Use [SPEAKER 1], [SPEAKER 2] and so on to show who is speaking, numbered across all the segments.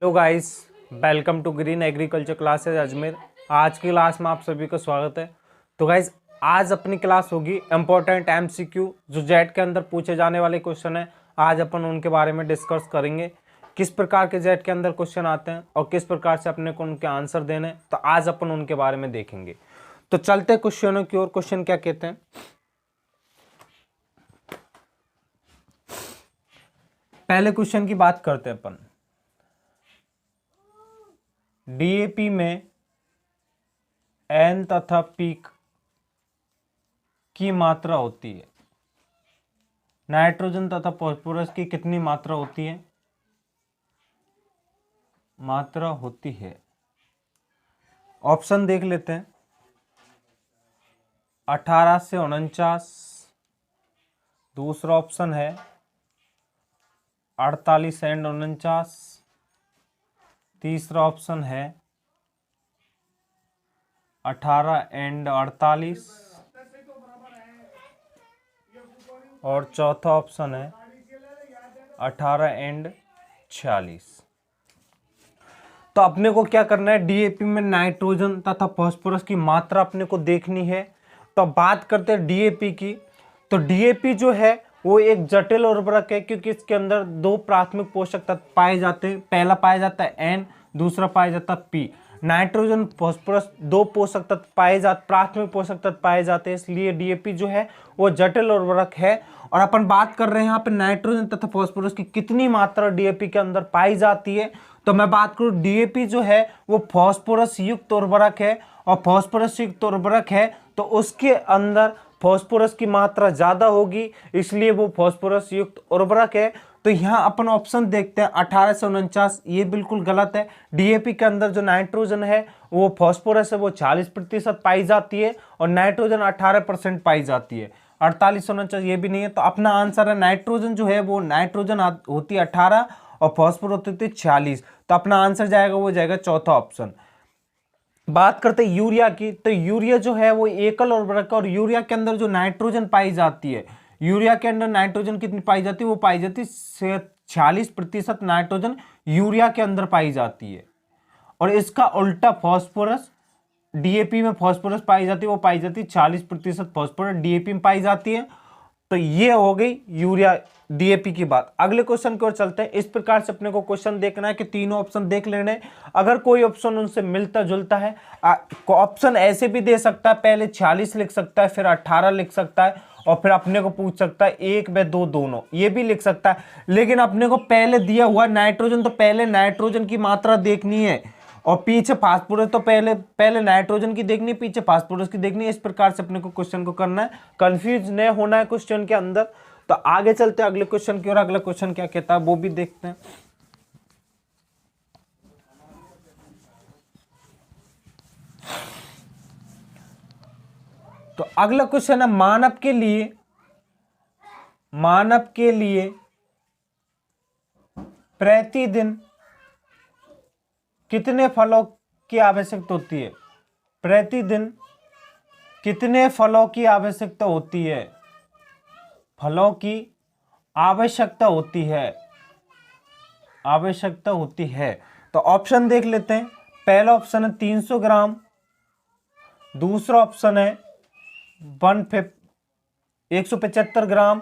[SPEAKER 1] Hello guys, welcome to green agriculture classes Ajmer. आज की class में आप सभी का स्वागत है। तो गाइस, आज अपनी क्लास होगी इम्पोर्टेंट एमसीक्यू, जो जेट के अंदर पूछे जाने वाले क्वेश्चन है। आज अपन उनके बारे में डिस्कस करेंगे, किस प्रकार के जेट के अंदर क्वेश्चन आते हैं और किस प्रकार से अपने को उनके आंसर देने। तो आज अपन उनके बारे में देखेंगे। तो चलते क्वेश्चनों की ओर। क्वेश्चन क्या कहते हैं, पहले क्वेश्चन की बात करते हैं अपन। डीएपी में एन तथा पी की मात्रा होती है, नाइट्रोजन तथा फास्फोरस की कितनी मात्रा होती है? मात्रा होती है। ऑप्शन देख लेते हैं। 18 से 49, दूसरा ऑप्शन है 48 एंड 49, तीसरा ऑप्शन है 18 एंड 48 और चौथा ऑप्शन है 18 एंड 46। तो अपने को क्या करना है, डीएपी में नाइट्रोजन तथा फास्फोरस की मात्रा अपने को देखनी है। तो बात करते हैं डीएपी की। तो डीएपी जो है वो एक जटिल उर्वरक है, क्योंकि इसके अंदर दो प्राथमिक पोषक तत्व पाए जाते हैं। पहला पाया जाता है एन, दूसरा पाया जाता है पी। नाइट्रोजन फास्फोरस दो पोषक तत्व पाए जाते, प्राथमिक पोषक तत्व पाए जाते हैं, इसलिए डीएपी जो है वो जटिल उर्वरक है। और अपन बात कर रहे हैं यहाँ पे नाइट्रोजन तथा फास्फोरस की कितनी मात्रा डीएपी के अंदर पाई जाती है। तो मैं बात करूं, डीएपी जो है वो फास्फोरस युक्त उर्वरक है, और फास्फोरस युक्त उर्वरक है तो उसके अंदर फास्फोरस की मात्रा ज्यादा होगी, इसलिए वो फास्फोरस युक्त उर्वरक है। तो यहाँ अपन ऑप्शन देखते हैं 18 से 49, ये बिल्कुल गलत है। डीएपी के अंदर जो नाइट्रोजन है वो फास्फोरस है वो 40% पाई जाती है, और नाइट्रोजन 18% पाई जाती है। 48 49 ये भी नहीं है। तो अपना आंसर है नाइट्रोजन जो है वो नाइट्रोजन होती है 18 और फास्फोरस होती है 40। तो अपना आंसर जाएगा वो जाएगा चौथा ऑप्शन। बात करते हैं यूरिया की। तो यूरिया जो है वो एकल उर्वरक है, और यूरिया के अंदर जो नाइट्रोजन पाई जाती है, यूरिया के अंदर नाइट्रोजन कितनी पाई जाती है? वो पाई जाती है 46% नाइट्रोजन यूरिया के अंदर पाई जाती है। और इसका उल्टा फास्फोरस, डीएपी में फास्फोरस पाई जाती है, वो पाई जाती है 40% फास्फोरस डीएपी में पाई जाती है। तो ये हो गई यूरिया डीएपी की बात। अगले क्वेश्चन की ओर चलते हैं। इस प्रकार से अपने को क्वेश्चन देखना है कि तीनों ऑप्शन देख लेने। अगर कोई ऑप्शन उनसे मिलता जुलता है, ऑप्शन ऐसे भी दे सकता है, पहले 46 लिख सकता है, फिर 18 लिख सकता है, और फिर अपने को पूछ सकता है 1 व 2 दोनों, ये भी लिख सकता है। लेकिन अपने को पहले दिया हुआ नाइट्रोजन, तो पहले नाइट्रोजन की मात्रा देखनी है, और पीछे फास्फोरस, तो पहले नाइट्रोजन की देखनी है, पीछे फास्फोरस की देखनी है। इस प्रकार से अपने को क्वेश्चन को करना है, कंफ्यूज नहीं होना है क्वेश्चन के अंदर। तो आगे चलते हैं अगले क्वेश्चन की ओर। अगला क्वेश्चन क्या कहता है वो भी देखते हैं। तो अगला क्वेश्चन है, मानव के लिए प्रतिदिन कितने फलों की आवश्यकता होती है? प्रतिदिन कितने फलों की आवश्यकता होती है? फलों की आवश्यकता होती है। तो ऑप्शन देख लेते हैं। पहला ऑप्शन है 300 ग्राम, दूसरा ऑप्शन है 175 ग्राम,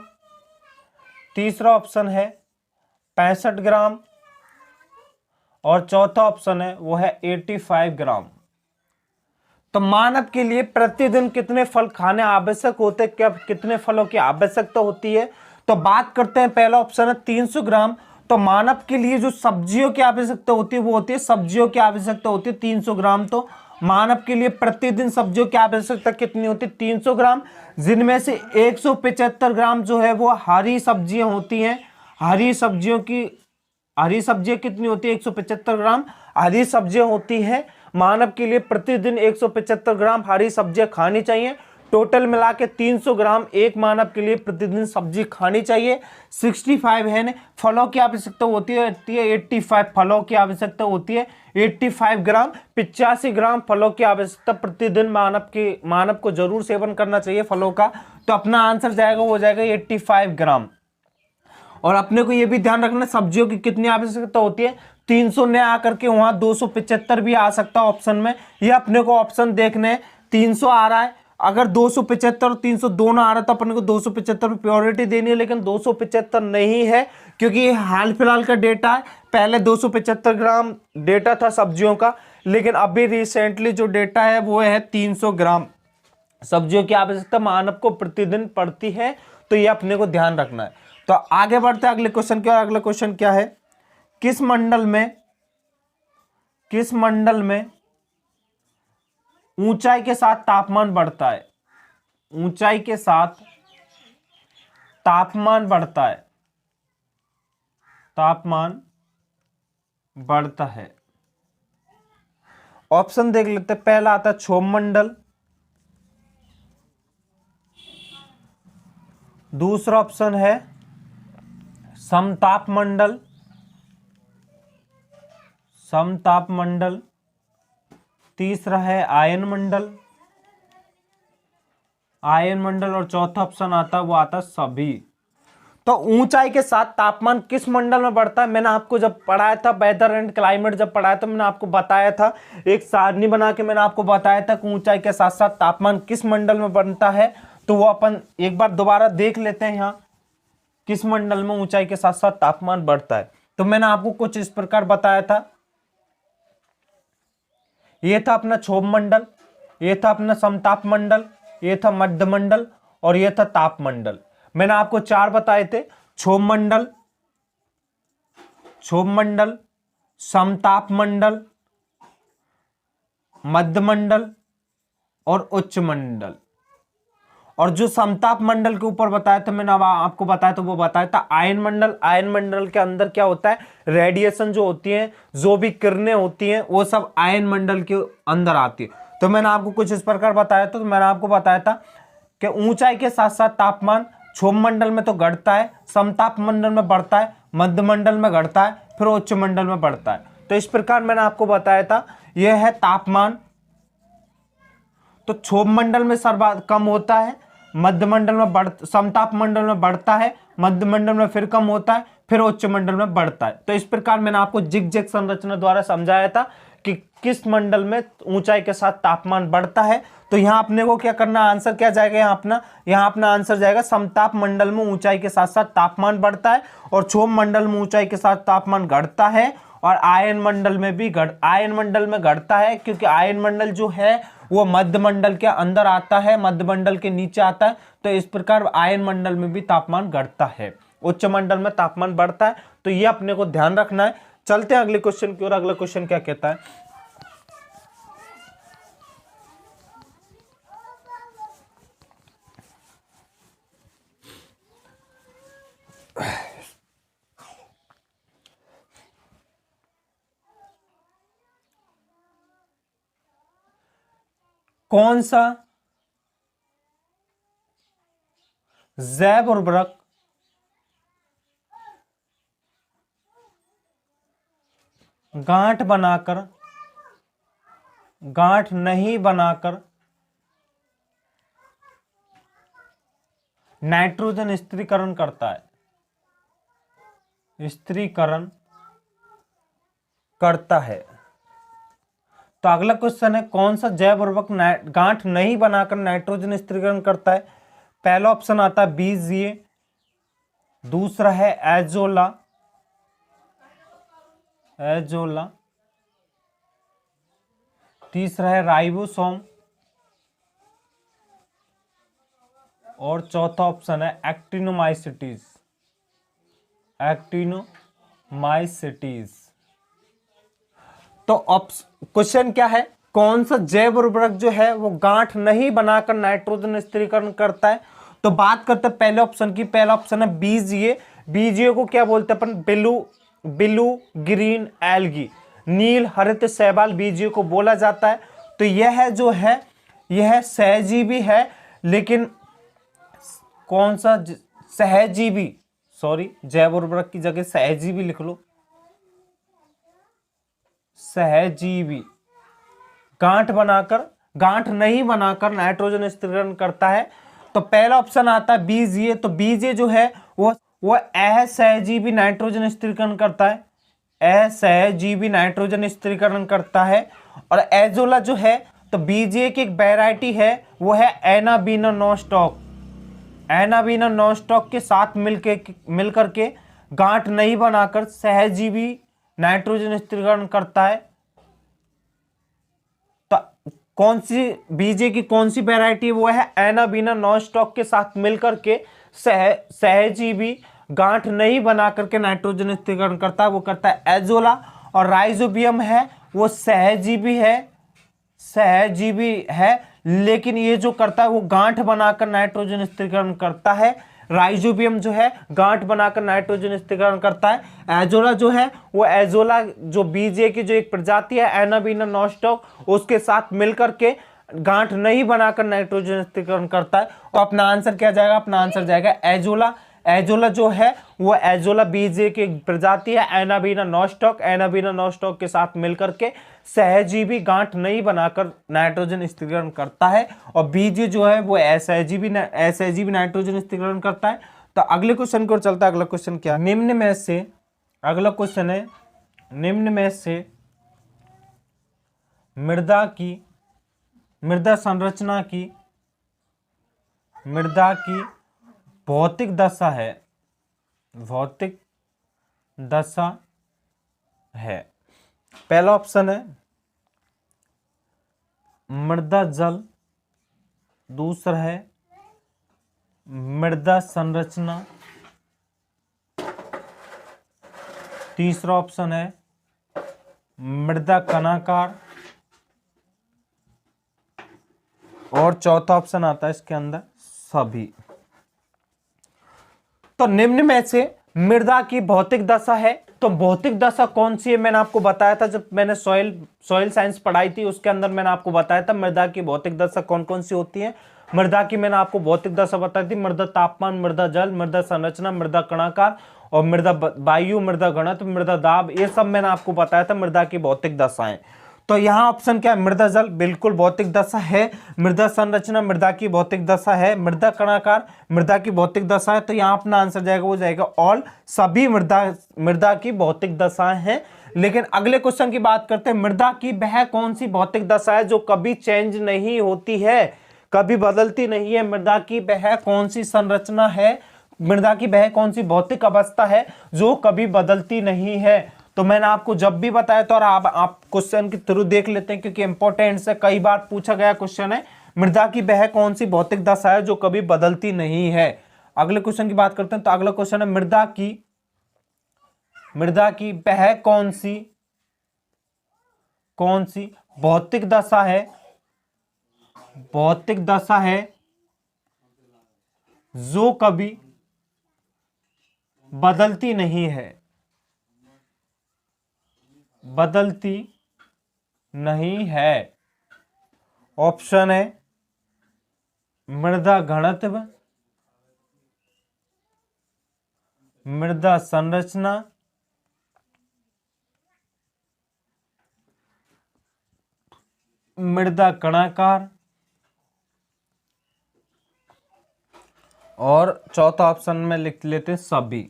[SPEAKER 1] तीसरा ऑप्शन है 65 ग्राम, और चौथा ऑप्शन है वो है 85 ग्राम। तो मानव के लिए प्रतिदिन कितने फल खाने आवश्यक होते हैं, क्या कितने फलों की आवश्यकता होती है? तो बात करते हैं, पहला ऑप्शन है 300 ग्राम। तो मानव के लिए जो सब्जियों की आवश्यकता होती है वो होती है, सब्जियों की आवश्यकता होती है 300 ग्राम। तो मानव के लिए प्रतिदिन सब्जियों की आवश्यकता कितनी होती है? 300 ग्राम, जिनमें से 175 ग्राम जो है वो हरी सब्जियां होती हैं। हरी सब्जियां कितनी होती है? 175 ग्राम हरी सब्जियां होती हैं। मानव के लिए प्रतिदिन 175 ग्राम हरी सब्जियां खानी चाहिए। टोटल मिला के 300 ग्राम एक मानव के लिए प्रतिदिन सब्जी खानी चाहिए। 65 है फलों की आवश्यकता होती है 85 फलों की आवश्यकता होती है 85 ग्राम। 85 ग्राम फलों की आवश्यकता प्रतिदिन मानव को जरूर सेवन करना चाहिए फलों का। तो अपना आंसर जाएगा वो जाएगा 85 ग्राम। और अपने को यह भी ध्यान रखना सब्जियों की कितनी आवश्यकता होती है? 300 ने आकर के वहां 275 भी आ सकता है ऑप्शन में। ये अपने को ऑप्शन देखने हैं, 300 आ रहा है, अगर 275 और 300 दोनों आ रहा है तो अपने को 275 पे प्योरिटी देनी है, लेकिन 275 नहीं है क्योंकि ये हाल फिलहाल का डेटा है। पहले 275 ग्राम डेटा था सब्जियों का, लेकिन अभी रिसेंटली जो डेटा है वो है 300 ग्राम सब्जियों की आवश्यकता मानव को प्रतिदिन पड़ती है। तो ये अपने को ध्यान रखना है। तो आगे बढ़ते हैं अगले क्वेश्चन की ओर। अगला क्वेश्चन क्या है, किस मंडल में ऊंचाई के साथ तापमान बढ़ता है? ऊंचाई के साथ तापमान बढ़ता है, तापमान बढ़ता है। ऑप्शन देख लेते हैं। पहला आता है क्षोभ मंडल, दूसरा ऑप्शन है समताप मंडल, समताप मंडल, तीसरा है आयन मंडल, आयन मंडल, और चौथा ऑप्शन आता है वो आता है सभी। तो ऊंचाई के साथ तापमान किस मंडल में बढ़ता है? मैंने आपको जब पढ़ाया था वेदर एंड क्लाइमेट, जब पढ़ाया था मैंने आपको बताया था, एक सारणी बना के मैंने आपको बताया था कि ऊंचाई के साथ साथ तापमान किस मंडल में बनता है। तो वो अपन एक बार दोबारा देख लेते हैं, यहां किस मंडल में ऊंचाई के साथ साथ तापमान बढ़ता है। तो मैंने आपको कुछ इस प्रकार बताया था, ये था अपना क्षोभ मंडल, ये था अपना समताप मंडल, ये था मध्य मंडल, और ये था ताप मंडल। मैंने आपको 4 बताए थे, क्षोभ मंडल, समताप मंडल, मध्य मंडल और उच्च मंडल। और जो समताप मंडल के ऊपर बताया था मैंने, अब आपको बताया था, वो बताया था आयन मंडल। आयन मंडल के अंदर क्या होता है, रेडिएशन जो होती है, जो भी किरणें होती हैं, वो सब आयन मंडल के अंदर आती है। तो मैंने आपको कुछ इस प्रकार बताया था। तो मैंने आपको बताया था कि ऊंचाई के साथ साथ तापमान क्षोभ मंडल में तो घटता है, समताप मंडल में बढ़ता है, मध्य मंडल में घटता है, फिर उच्च मंडल में बढ़ता है। तो इस प्रकार मैंने आपको बताया था। यह है तापमान। तो क्षोभ मंडल में सर्वाधिक कम होता है, मध्य मंडल में समताप मंडल में बढ़ता है, मध्य मंडल में फिर कम होता है, फिर उच्च मंडल में बढ़ता है। तो इस प्रकार मैंने आपको जिगजैग संरचना द्वारा समझाया था कि किस मंडल में ऊंचाई के साथ तापमान बढ़ता है। तो यहां अपने को क्या करना, आंसर क्या जाएगा यहां अपना आंसर जाएगा समताप मंडल में ऊंचाई के साथ साथ तापमान बढ़ता है, और क्षोभ मंडल में ऊंचाई के साथ तापमान घटता है, और आयन मंडल में भी आयन मंडल में घटता है, क्योंकि आयन मंडल जो है वो मध्य मंडल के अंदर आता है, मध्य मंडल के नीचे आता है। तो इस प्रकार आयन मंडल में भी तापमान घटता है, उच्च मंडल में तापमान बढ़ता है। तो ये अपने को ध्यान रखना है। चलते हैं अगले क्वेश्चन की ओर। अगला क्वेश्चन क्या कहता है, कौन सा जैव उर्वरक गांठ नहीं बनाकर नाइट्रोजन स्थिरीकरण करता है? स्थिरीकरण करता है। तो अगला क्वेश्चन है, कौन सा जैव उर्वरक गांठ नहीं बनाकर नाइट्रोजन स्थिरीकरण करता है? पहला ऑप्शन आता है BGA, दूसरा है एजोला, तीसरा है राइबोसोम, और चौथा ऑप्शन है एक्टिनोमाइसिटीज। तो क्वेश्चन क्या है, कौन सा जैव उर्वरक जो है वो गांठ नहीं बनाकर नाइट्रोजन स्थिरीकरण करता है? तो बात करते हैं पहले ऑप्शन की। पहला ऑप्शन है BGA। BGA को क्या बोलते हैं अपन, ब्लू ग्रीन एल्गी, नील हरित शैवाल BGA को बोला जाता है। तो यह जो है यह सहजीवी है, लेकिन कौन सा सहजीवी, सॉरी जैव उर्वरक की जगह सहजीवी लिख लो, सहजीवी गांठ नहीं बनाकर नाइट्रोजन स्थिरीकरण करता है। तो पहला ऑप्शन आता है BGA। तो BGA जो है वो असहजीवी नाइट्रोजन स्थिरीकरण करता है, असहजीवी नाइट्रोजन स्थिरीकरण करता है। और एजोला जो है तो बीजे की एक वैरायटी है, वो है एनाबीना नॉस्टॉक। एनाबीना नॉस्टॉक के साथ मिलकर के गांठ नहीं बनाकर सहजीवी नाइट्रोजन स्थिरीकरण करता है। तो कौन सी बीजे की कौन सी वैरायटी, वो है एनाबीना नॉस्टॉक के साथ मिलकर के सहजीवी गांठ नहीं बना करके नाइट्रोजन स्थिरीकरण करता है, वो करता है एजोला। और राइजोबियम है वो सहजीवी है, लेकिन ये जो करता है वो गांठ बनाकर नाइट्रोजन स्थिरीकरण करता है। राइजोबियम जो है गांठ बनाकर नाइट्रोजन स्थिरीकरण करता है। एजोला जो है वो एजोला जो बीजे की जो एक प्रजाति है एनाबीना नॉस्टॉक, उसके साथ मिलकर के गांठ नहीं बनाकर नाइट्रोजन स्थिरीकरण करता है। तो अपना आंसर क्या जाएगा? अपना आंसर जाएगा एजोला। एजोला जो है वो एजोला बीजे की प्रजाति है एनाबीना नॉस्टॉक। एनाबीना नॉस्टॉक के साथ मिलकर के सहजीवी गांठ नहीं बनाकर नाइट्रोजन स्थिरीकरण करता है। और बीजे जो है वो असहजीवी नाइट्रोजन स्थिरीकरण करता है। तो अगले क्वेश्चन की ओर चलता है। अगला क्वेश्चन क्या? निम्न में से, अगला क्वेश्चन है, निम्न में से मृदा संरचना की भौतिक दशा है। पहला ऑप्शन है मृदा जल, दूसरा है मृदा संरचना, तीसरा ऑप्शन है मृदा कणाकार, और चौथा ऑप्शन आता है इसके अंदर सभी। तो निम्न में से मृदा की भौतिक दशा है, तो भौतिक दशा कौन सी है? मैंने आपको बताया था जब मैंने सॉइल साइंस पढ़ाई थी, उसके अंदर मैंने आपको बताया था मृदा की भौतिक दशा कौन कौन सी होती है। मृदा की मैंने आपको भौतिक दशा बताई थी, मृदा तापमान, मृदा जल, मृदा संरचना, मृदा कणाकार, और मृदा वायु, मृदा घनत्व, मृदा दाब, ये सब मैंने आपको बताया था मृदा की भौतिक दशाएं। तो यहाँ ऑप्शन क्या है? मृदा जल बिल्कुल भौतिक दशा है, मृदा संरचना मृदा की भौतिक दशा है, मृदा कणाकार मृदा की भौतिक दशा है। तो यहाँ अपना आंसर जाएगा, वो जाएगा ऑल, सभी मृदा की भौतिक दशाएं हैं। लेकिन अगले क्वेश्चन की बात करते हैं, मृदा की वह कौन सी भौतिक दशा है जो कभी चेंज नहीं होती है, कभी बदलती नहीं है? मृदा की वह कौन सी संरचना है, मृदा की वह कौन सी भौतिक अवस्था है जो कभी बदलती नहीं है? तो मैंने आपको जब भी बताया था, और आप क्वेश्चन के थ्रू देख लेते हैं क्योंकि इंपॉर्टेंट से कई बार पूछा गया क्वेश्चन है, मृदा की वह कौन सी भौतिक दशा है जो कभी बदलती नहीं है। अगले क्वेश्चन की बात करते हैं। तो अगला क्वेश्चन है मृदा की वह कौन सी भौतिक दशा है जो कभी बदलती नहीं है, ऑप्शन है मृदा घनत्व, मृदा संरचना, मृदा कणाकार, और चौथा ऑप्शन में लिख लेते हैं सभी।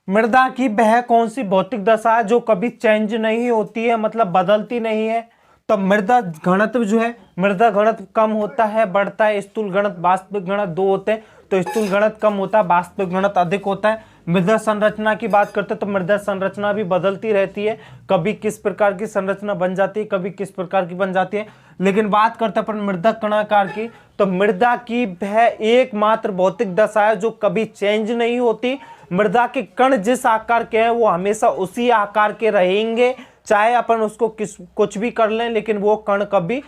[SPEAKER 1] मृदा की वह कौन सी भौतिक दशा है जो कभी चेंज नहीं होती है, मतलब बदलती नहीं है? तो मृदा घनत्व जो है, मृदा घनत्व कम होता है, बढ़ता है। स्थूल घनत्व, वास्तविक घनत्व दो होते हैं, तो स्थूल घनत्व कम होता है, वास्तविक घनत्व अधिक होता है। मृदा संरचना की बात करते हैं तो मृदा संरचना भी बदलती रहती है, कभी किस प्रकार की संरचना बन जाती है, कभी किस प्रकार की बन जाती है। लेकिन बात करते हैं अपन मृदा कणाकार की, तो मृदा की वह एकमात्र भौतिक दशा है जो कभी चेंज नहीं होती। मृदा के कण जिस आकार के हैं वो हमेशा उसी आकार के रहेंगे, चाहे अपन उसको कुछ भी कर लें, लेकिन वो कण कभी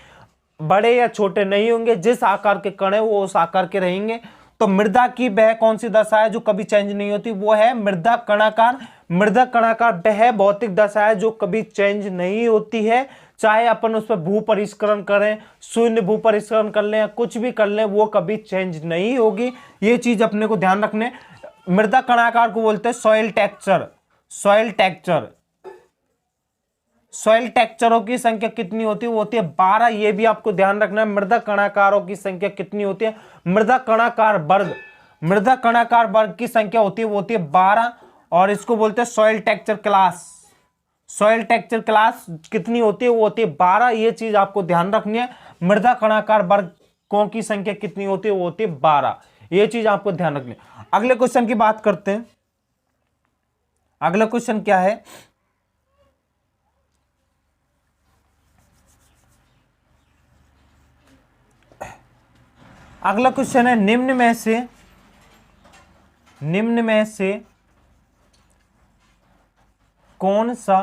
[SPEAKER 1] बड़े या छोटे नहीं होंगे। जिस आकार के कण है वो उस आकार के रहेंगे। तो मृदा की वह कौन सी दशा है जो कभी चेंज नहीं होती, वो है मृदा कणाकार। मृदा कणाकार वह भौतिक दशा है जो कभी चेंज नहीं होती है, चाहे अपन उस पर भू परिष्करण करें, शून्य भू परिष्करण कर लें या कुछ भी कर लें, वो कभी चेंज नहीं होगी। ये चीज अपने को ध्यान रखने। मृदा कणाकार को बोलते हैं सॉइल टेक्सचर। सॉइल टेक्सचरों की संख्या कितनी होती है? वो होती है 12। ये भी आपको ध्यान रखना है। मृदा कणाकारों की संख्या कितनी होती है? मृदा कणाकार वर्ग की संख्या होती है वो होती है 12। और इसको बोलते हैं soil texture class. Soil texture class कितनी होती है? वो होती है 12। ये चीज आपको ध्यान रखनी है। मृदा कणाकार वर्गों की संख्या कितनी होती है? वो होती है 12। ये चीज आपको ध्यान रखनी है। अगले क्वेश्चन की बात करते हैं। अगला क्वेश्चन क्या है? अगला क्वेश्चन है निम्न में से कौन सा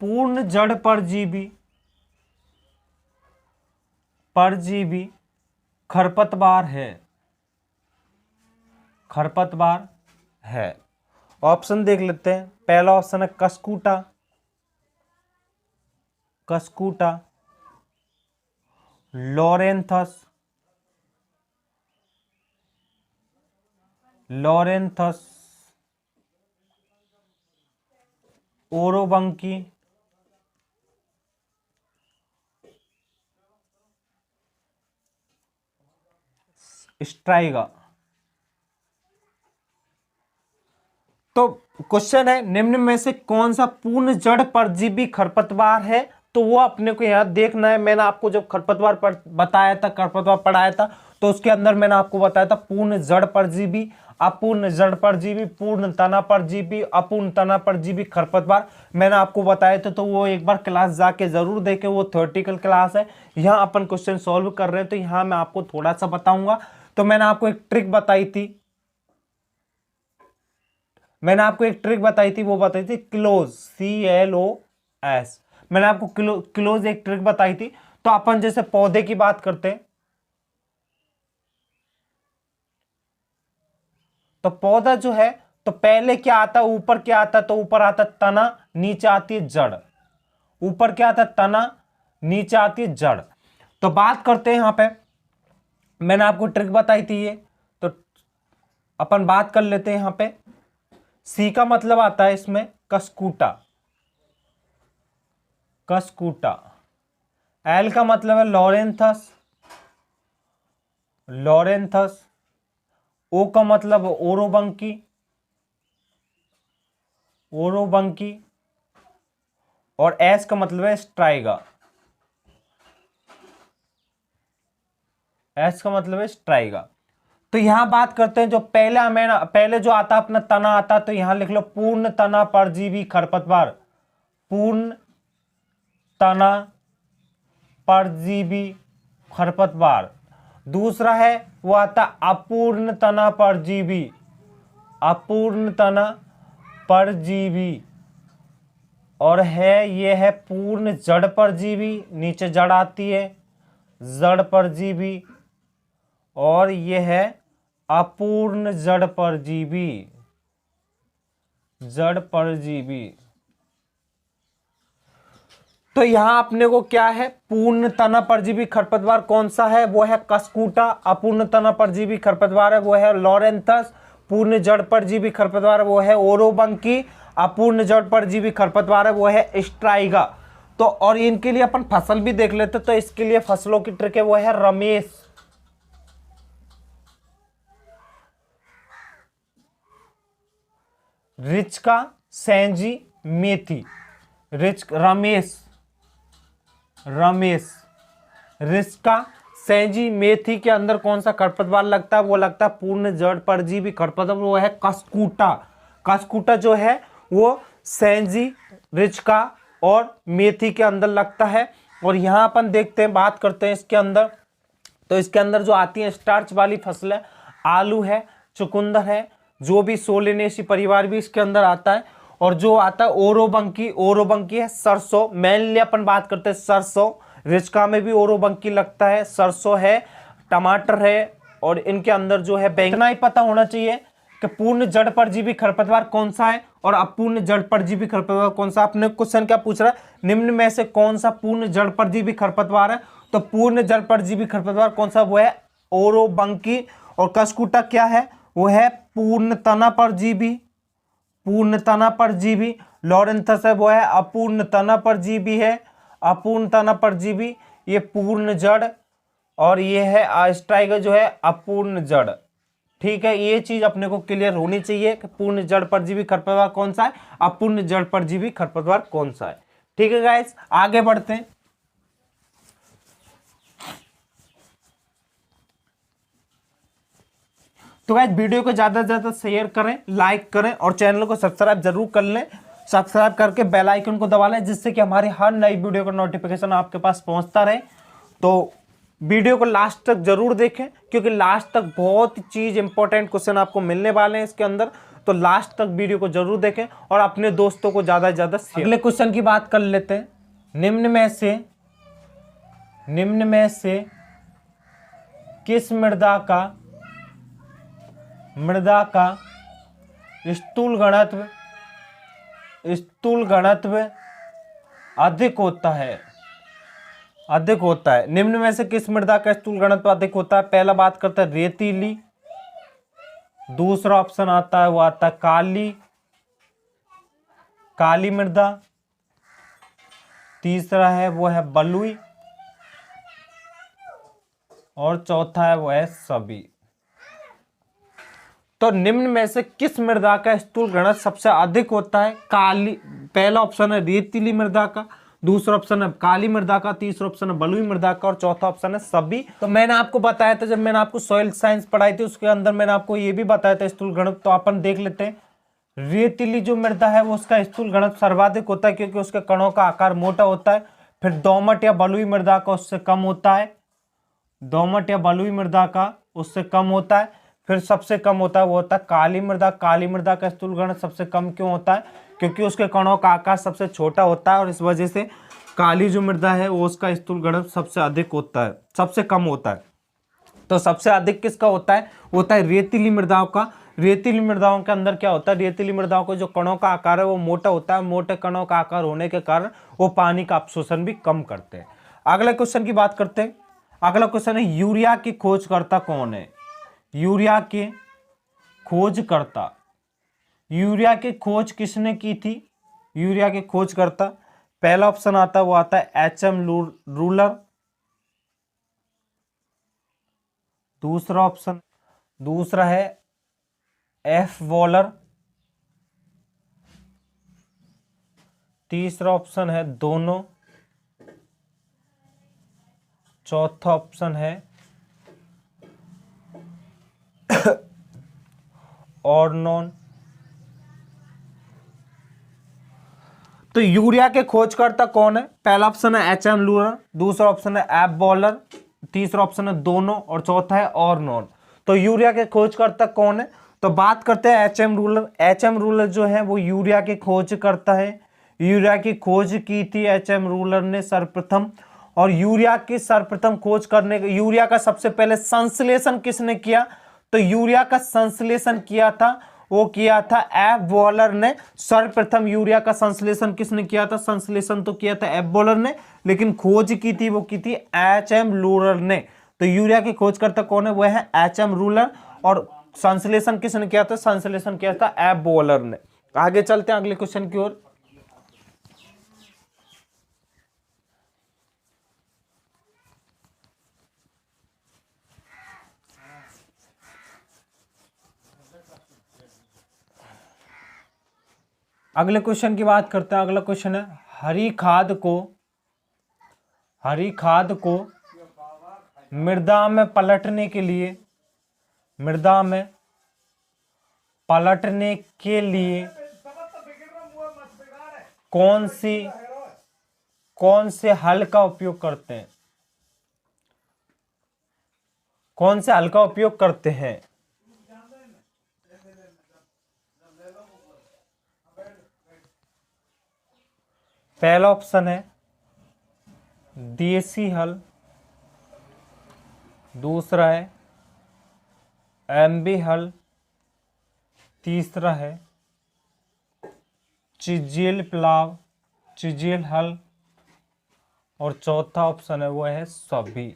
[SPEAKER 1] पूर्ण जड़ परजीवी खरपतवार है? ऑप्शन देख लेते हैं। पहला ऑप्शन है कस्कूटा, लॉरेंथस, ओरोबंकी, स्ट्राइगा। तो क्वेश्चन है निम्न में से कौन सा पूर्ण जड़ परजीवी खरपतवार है? तो वो अपने को यहां देखना है। मैंने आपको जब खरपतवार बताया था, खरपतवार पढ़ाया था, तो उसके अंदर मैंने आपको बताया था पूर्ण जड़ परजीवी, अपूर्ण जड़ परजीवी, पूर्ण तना परजीवी, अपूर्ण तना परजीवी खरपतवार मैंने आपको बताया था। तो वो एक बार क्लास जाके जरूर देखें, वो थ्योरेटिकल क्लास है। यहाँ अपन क्वेश्चन सॉल्व कर रहे हैं, तो यहाँ मैं आपको थोड़ा सा बताऊंगा। तो मैंने आपको एक ट्रिक बताई थी, वो बताई थी क्लोज, CLOS। मैंने आपको क्लोज एक ट्रिक बताई थी। तो अपन जैसे पौधे की बात करते हैं, तो पौधा जो है, तो पहले क्या आता है? ऊपर क्या आता है? तो ऊपर आता है तना, नीचे आती है जड़। ऊपर क्या आता है? तना, नीचे आती है जड़। तो बात करते हैं यहां पे, मैंने आपको ट्रिक बताई थी ये, तो अपन बात कर लेते हैं यहां पे। सी का मतलब आता है इसमें कस्कूटा। एल का मतलब है लॉरेंथस। ओ का मतलब ओरोबंकी। और एस का मतलब है स्ट्राइगा। तो यहां बात करते हैं, जो पहले जो आता अपना तना आता, तो यहां लिख लो पूर्ण तना परजीवी खरपतवार। पूर्ण तना परजीवी खरपतवार। दूसरा है वो आता अपूर्ण तना परजीवी। और ये है पूर्ण जड़ परजीवी, नीचे जड़ आती है, जड़ परजीवी। और ये है अपूर्ण जड़ परजीवी। तो यहां अपने को क्या है? पूर्ण तना परजीवी खरपतवार कौन सा है? वो है कस्कूटा। अपूर्ण तना परजीवी खरपतवार है वो है लॉरेंथस। पूर्ण जड़ परजीवी खरपतवार वो है ओरोबंकी। अपूर्ण जड़ परजीवी खरपतवार है वो है स्ट्राइगा। तो और इनके लिए अपन फसल भी देख लेते, तो इसके लिए फसलों की ट्रिक है वो है रमेश। रिचका, सैंजी, मेथी। रमेश, रिचका, सैंजी, मेथी के अंदर कौन सा खरपतवार लगता है? वो लगता है पूर्ण जड़ परजीवी खरपतवार, वो है कस्कूटा जो है वो सैंजी, रिचका और मेथी के अंदर लगता है। और यहां अपन देखते हैं, बात करते हैं इसके अंदर, तो इसके अंदर जो आती है स्टार्च वाली फसलें, आलू है, चुकंदर है, जो भी सोलेनेसी परिवार भी इसके अंदर आता है। और जो आता है ओरोबंकी है, सरसों। मेनली अपन बात करते हैं सरसों, रिचका में भी ओरोबंकी लगता है, सरसों है, टमाटर है, और इनके अंदर जो है बैंगन। इतना ही पता होना चाहिए कि पूर्ण जड़ परजीवी खरपतवार कौन सा है और अपूर्ण जड़ परजीवी खरपतवार कौन सा। अपने क्वेश्चन क्या पूछ रहा है? निम्न में से कौन सा पूर्ण जड़ परजीवी खरपतवार है? तो पूर्ण जड़ परजीवी खरपतवार कौन सा? वो है ओरोबंकी। और कस्कूटा क्या है? वो है पूर्ण तना परजीवी। लॉरेंथस है वो है अपूर्ण तना परजीवी। ये पूर्ण जड़, और ये है स्ट्राइगा जो है अपूर्ण जड़। ठीक है, ये चीज अपने को क्लियर होनी चाहिए कि पूर्ण जड़ परजीवी खरपतवार कौन सा है, अपूर्ण जड़ परजीवी खरपतवार कौन सा है। ठीक है गाइस, आगे बढ़ते हैं। तो गाइस वीडियो को ज्यादा से ज्यादा शेयर करें, लाइक करें और चैनल को सब्सक्राइब जरूर कर लें। सब्सक्राइब करके बेल आइकन को दबा लें, जिससे कि हमारी हर नई वीडियो का नोटिफिकेशन आपके पास पहुंचता रहे। तो वीडियो को लास्ट तक जरूर देखें, क्योंकि लास्ट तक बहुत चीज इंपॉर्टेंट क्वेश्चन आपको मिलने वाले हैं इसके अंदर। तो लास्ट तक वीडियो को जरूर देखें और अपने दोस्तों को ज्यादा से ज्यादा शेयर। अगले क्वेश्चन की बात कर लेते हैं। निम्न में से किस मृदा का स्थूल घनत्व अधिक होता है? निम्न में से किस मृदा का स्थूल घनत्व अधिक होता है? पहला बात करते हैं रेतीली, दूसरा ऑप्शन आता है वो आता है काली मृदा, तीसरा है वो है बलुई और चौथा है वो है सभी। तो निम्न में से किस मृदा का स्थूल घनत्व सबसे अधिक होता है? पहला ऑप्शन है रेतीली मृदा का, दूसरा ऑप्शन है काली मृदा का, तीसरा ऑप्शन है बलुई मृदा का और चौथा ऑप्शन है सभी। तो मैंने आपको बताया था, जब मैंने आपको सॉइल साइंस पढ़ाई थी उसके अंदर मैंने आपको ये भी बताया था स्थूल घनत्व। तो अपन देख लेते हैं। रेतीली जो मृदा है वो उसका स्थूल घनत्व सर्वाधिक होता है, क्योंकि उसके कणों का आकार मोटा होता है। फिर दोमट या बलुई मृदा का उससे कम होता है, फिर सबसे कम होता है वो होता है काली मृदा का स्थूल घनत्व सबसे कम क्यों होता है? क्योंकि उसके कणों का आकार सबसे छोटा होता है और इस वजह से काली जो मृदा है वो उसका स्थूल घनत्व सबसे अधिक होता है, सबसे कम होता है। तो सबसे अधिक किसका होता है? रेतीली मृदाओं का। रेतीली मृदाओं के अंदर क्या होता है? रेतीली मृदाओं को जो कणों का आकार है वो मोटा होता है। मोटे कणों का आकार होने के कारण वो पानी का अवशोषण भी कम करते हैं। अगले क्वेश्चन की बात करते हैं। अगला क्वेश्चन है यूरिया की खोजकर्ता कौन है? यूरिया की खोज किसने की थी? यूरिया की खोजकर्ता, पहला ऑप्शन आता है वो आता है एच.एम. रूलर, दूसरा है एफ. वॉलर, तीसरा ऑप्शन है दोनों, चौथा ऑप्शन है और नॉन। तो यूरिया के खोजकर्ता कौन है? पहला ऑप्शन है एच.एम. लूरर, दूसरा ऑप्शन है एफ. बॉलर, तीसरा ऑप्शन है दोनों और चौथा है और नॉन। तो यूरिया के खोजकर्ता कौन है? तो बात करते हैं एच.एम. रूलर। एच.एम. रूलर जो है वो यूरिया की खोज करता है। यूरिया की खोज की थी एच.एम. रूलर ने सर्वप्रथम। और यूरिया की सर्वप्रथम खोज करने, यूरिया का सबसे पहले संश्लेषण किसने किया? तो यूरिया का संश्लेषण किया था एफ. बॉलर ने। सर्वप्रथम यूरिया का संश्लेषण किसने किया था? संश्लेषण तो किया था एफ. बॉलर ने, लेकिन खोज की थी एच.एम. रूलर ने। तो यूरिया की खोजकर्ता कौन है? वह है एच.एम. रूलर। और संश्लेषण किसने किया था? संश्लेषण किया था एफ. बॉलर ने। आगे चलते हैं अगले क्वेश्चन की ओर। अगले क्वेश्चन की बात करते हैं। अगला क्वेश्चन है हरी खाद को मृदा में पलटने के लिए कौन से हल का उपयोग करते हैं? कौन से हल का उपयोग करते हैं? पहला ऑप्शन है देसी हल, दूसरा है एमबी हल, तीसरा है चिजेल हल और चौथा ऑप्शन है वो है सभी।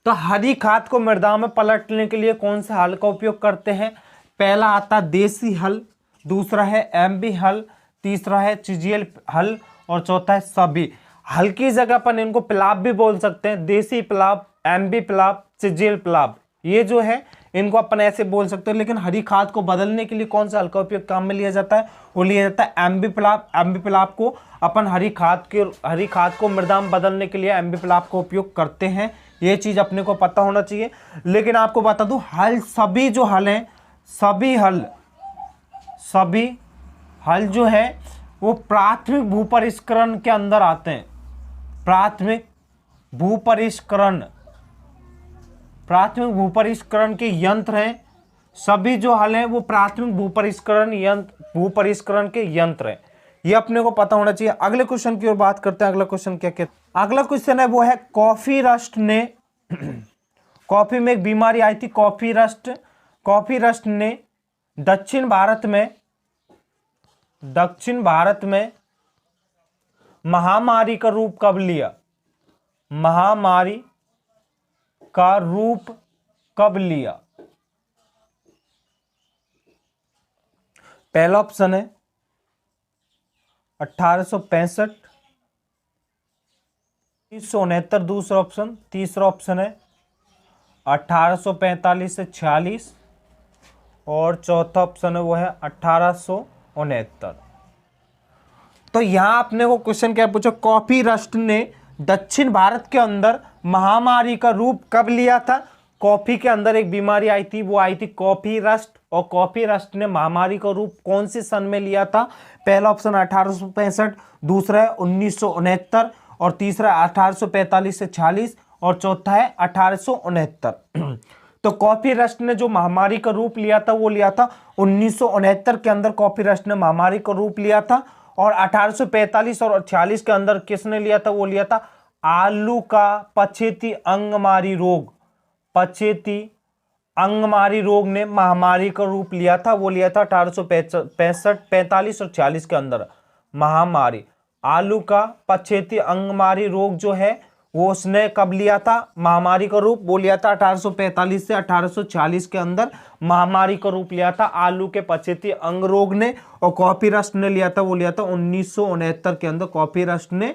[SPEAKER 1] तो हरी खाद को मृदा में पलटने के लिए कौन से हल का उपयोग करते हैं? पहला आता है देसी हल, दूसरा है एमबी हल, तीसरा है चिजेल हल और चौथा है सभी। हल की जगह पर इनको पिलाब भी बोल सकते हैं। देसी पिलाब, एमबी पिलाब, चिजेल पिलाब, ये जो है इनको अपन ऐसे बोल सकते हो। लेकिन हरी खाद को बदलने के लिए कौन सा हल का उपयोग काम में लिया जाता है, वो लिया जाता है एम्बिप्लाप। एम्बिप्लाप को अपन हरी खाद को मृदा में बदलने के लिए एम्बिप्लाप का उपयोग करते हैं। ये चीज अपने को पता होना चाहिए। लेकिन आपको बता दूं, हल सभी जो हल हैं, सभी हल जो है वो प्राथमिक भूपरिष्करण के अंदर आते हैं। प्राथमिक भूपरिष्करण के यंत्र हैं। सभी जो हल हैं वो प्राथमिक भूपरिष्करण के यंत्र हैं। ये अपने को पता होना चाहिए। अगले क्वेश्चन की ओर बात करते हैं। अगला क्वेश्चन क्या कहता है? अगला क्वेश्चन है वो है कॉफी रस्ट ने कॉफी में एक बीमारी आई थी, कॉफी रस्ट ने दक्षिण भारत में महामारी का रूप कब लिया? महामारी का रूप कब लिया? पहला ऑप्शन है 1865, 1969 दूसरा ऑप्शन, तीसरा ऑप्शन है 1845 से 46 और चौथा ऑप्शन है वो है 1869। तो यहां आपने वो क्वेश्चन क्या पूछा, कॉफी रस्ट ने दक्षिण भारत के अंदर महामारी का रूप कब लिया था? कॉफी के अंदर एक बीमारी आई थी, वो आई थी कॉफी रस्ट, और कॉफी रस्ट ने महामारी का रूप कौन से सन में लिया था? पहला ऑप्शन 1865, दूसरा है 1969 और तीसरा 1845 से 46 और चौथा है 1869। तो कॉफी रस्ट ने जो महामारी का रूप लिया था वो लिया था 1969 के अंदर कॉफी रस्ट ने महामारी का रूप लिया था। और 1845 और 46 के अंदर किसने लिया था? वो लिया था आलू का पछेती अंगमारी रोग ने महामारी का रूप लिया था। वो लिया था 1865, 45 और 46 के अंदर महामारी। आलू का पछेती अंगमारी रोग जो है वो उसने कब लिया था महामारी का रूप? वो लिया था 1845 से 1840 के अंदर महामारी का रूप लिया था आलू के पछेती अंग रोग ने। और कॉफी रस्ट ने लिया था, वो लिया था 1969 के अंदर कॉफी रस्ट ने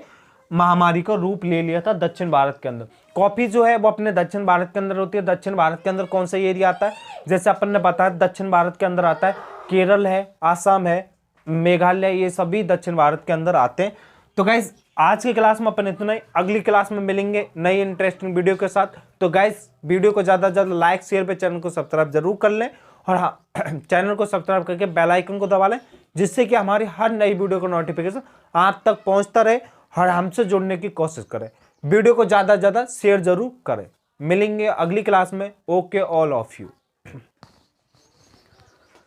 [SPEAKER 1] महामारी का रूप ले लिया था दक्षिण भारत के अंदर। कॉफी जो है वो अपने दक्षिण भारत के अंदर होती है। दक्षिण भारत के अंदर कौन सा एरिया आता है? जैसे अपन ने बताया दक्षिण भारत के अंदर आता है केरल है, आसाम है, मेघालय, ये सभी दक्षिण भारत के अंदर आते हैं। तो गाइस आज की क्लास में अपन इतना ही। अगली क्लास में मिलेंगे नई इंटरेस्टिंग वीडियो के साथ। तो गाइस वीडियो को ज़्यादा से ज़्यादा लाइक शेयर पे, चैनल को सब्सक्राइब जरूर कर लें। और हाँ, चैनल को सब्सक्राइब करके बेल आइकन को दबा लें, जिससे कि हमारी हर नई वीडियो का नोटिफिकेशन आप तक पहुंचता रहे और हमसे जुड़ने की कोशिश करें। वीडियो को ज़्यादा से ज़्यादा शेयर जरूर करें। मिलेंगे अगली क्लास में। Okay all of you.